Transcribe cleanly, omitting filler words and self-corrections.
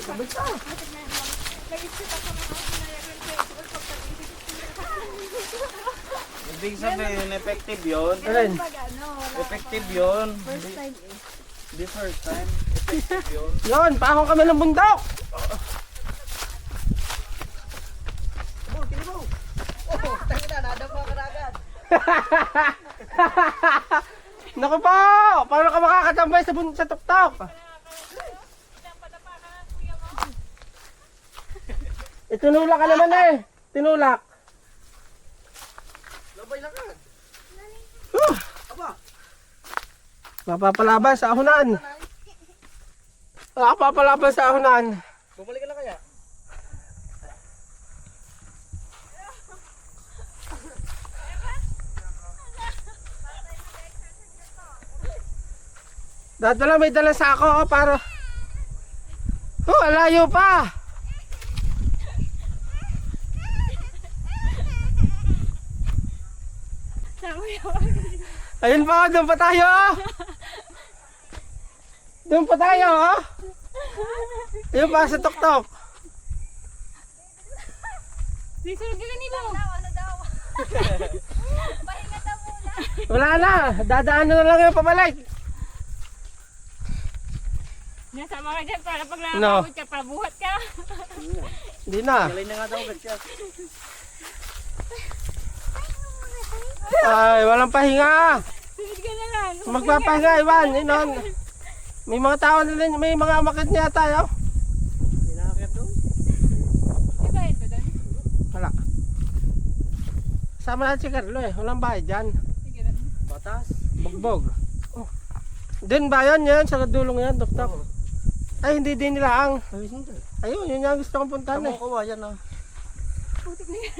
Sabay ka. Ibig sabihin, effective yun. Alin? Effective yun. First time eh. The first time. Effective yun. Yun, paahon kami ng bundok. Naku po! Paano ka makakatambay sa tuktok? Tinulak ka naman eh. Tinulak. Labay lakad. Mapapalaban sa ahunan. Mapapalaban sa ahunan. Bumalik ka na kaya? Dadala, may dala sa ako para... Oh, alayo pa! Ayun pa, doon pa tayo! Doon pa tayo, oh! Ayun pa sa tuktok. Sisunod ka nila. Ano daw? Pahinga daw muna. Wala na, dadaan na lang yung pabalik. Nasama ka dyan para pag No. nakakabot ka, pabuhat ka. Hindi na. Galay na nga daw agad siya. Ay, walang pahinga. Sunod ka na lang. Magpapahinga, Iwan. Inon. May mga tao na rin, may mga amakit niya tayo. Hindi nakakit doon. Di ba ito doon? Wala. Sama natin si Carlo eh. Walang bahay dyan. Sige doon. Batas. Bugbog. Oh. Doon ba yan? Yan, sa dulong yan, tuktok. Ay, hindi din nila ang. Ay, hindi. Ayun, yun yung gusto kong puntahan eh. Tama ko ba yan ah. Putik na yan.